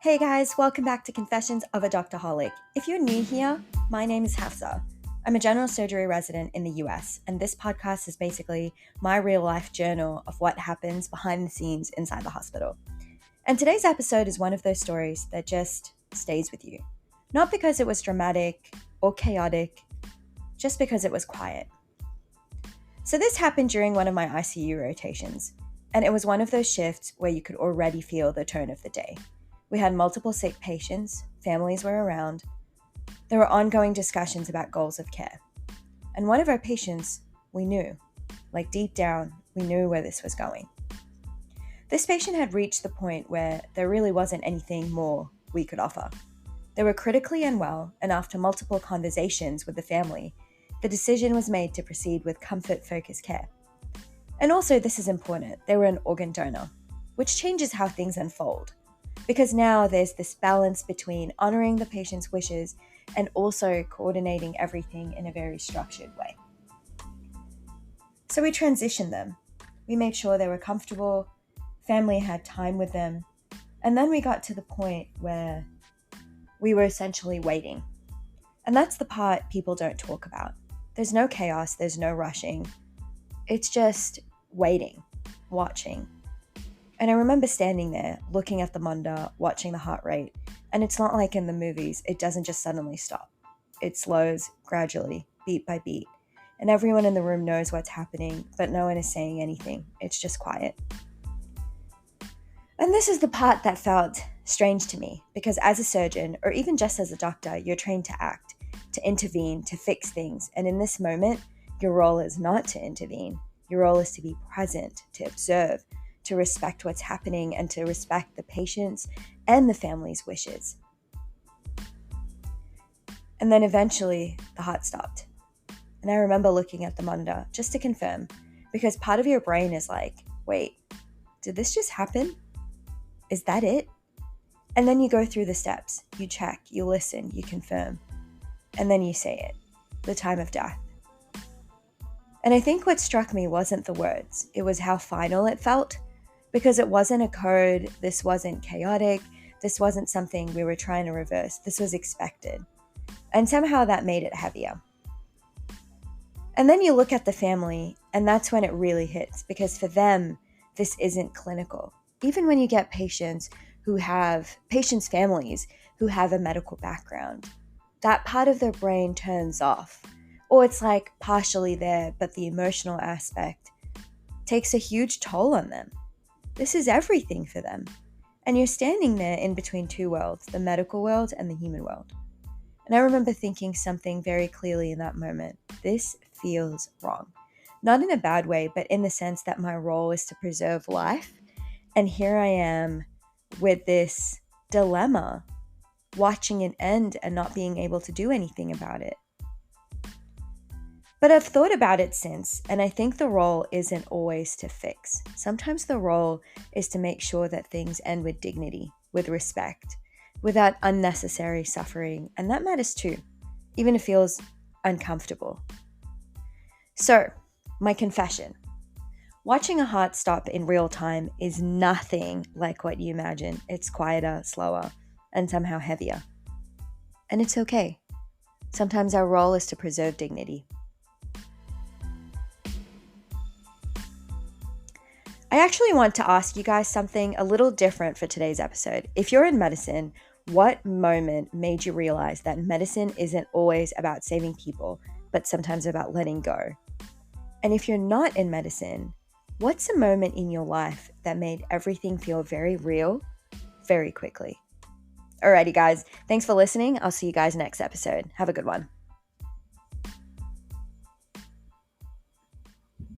Hey guys, welcome back to Confessions of a Doctorholic. If you're new here, my name is Hafsa. I'm a general surgery resident in the US, and this podcast is basically my real life journal of what happens behind the scenes inside the hospital. And today's episode is one of those stories that just stays with you. Not because it was dramatic or chaotic, just because it was quiet. So this happened during one of my ICU rotations, and it was one of those shifts where you could already feel the tone of the day. We had multiple sick patients, families were around. There were ongoing discussions about goals of care. And one of our patients, we knew, like deep down, we knew where this was going. This patient had reached the point where there really wasn't anything more we could offer. They were critically unwell, and after multiple conversations with the family, the decision was made to proceed with comfort-focused care. And also, this is important, they were an organ donor, which changes how things unfold. Because now there's this balance between honoring the patient's wishes and also coordinating everything in a very structured way. So we transitioned them. We made sure they were comfortable, family had time with them, and then we got to the point where we were essentially waiting. And that's the part people don't talk about. There's no chaos, there's no rushing. It's just waiting, watching. And I remember standing there, looking at the monitor, watching the heart rate. And it's not like in the movies, it doesn't just suddenly stop. It slows gradually, beat by beat. And everyone in the room knows what's happening, but no one is saying anything. It's just quiet. And this is the part that felt strange to me, because as a surgeon, or even just as a doctor, you're trained to act, to intervene, to fix things. And in this moment, your role is not to intervene. Your role is to be present, to observe, to respect what's happening, and to respect the patient's and the family's wishes. And then eventually, the heart stopped. And I remember looking at the monitor just to confirm, because part of your brain is like, wait, did this just happen? Is that it? And then you go through the steps. You check, you listen, you confirm. And then you say it, the time of death. And I think what struck me wasn't the words, it was how final it felt. Because it wasn't a code, this wasn't chaotic, this wasn't something we were trying to reverse, this was expected. And somehow that made it heavier. And then you look at the family, and that's when it really hits, because for them, this isn't clinical. Even when you get patients' families who have a medical background, that part of their brain turns off. Or it's like partially there, but the emotional aspect takes a huge toll on them. This is everything for them. And you're standing there in between two worlds, the medical world and the human world. And I remember thinking something very clearly in that moment. This feels wrong. Not in a bad way, but in the sense that my role is to preserve life. And here I am with this dilemma, watching it end and not being able to do anything about it. But I've thought about it since, and I think the role isn't always to fix. Sometimes the role is to make sure that things end with dignity, with respect, without unnecessary suffering, and that matters too, even if it feels uncomfortable. So, my confession. Watching a heart stop in real time is nothing like what you imagine. It's quieter, slower, and somehow heavier. And it's okay. Sometimes our role is to preserve dignity. I actually want to ask you guys something a little different for today's episode. If you're in medicine, what moment made you realize that medicine isn't always about saving people, but sometimes about letting go? And if you're not in medicine, what's a moment in your life that made everything feel very real, very quickly? Alrighty guys, thanks for listening. I'll see you guys next episode. Have a good one.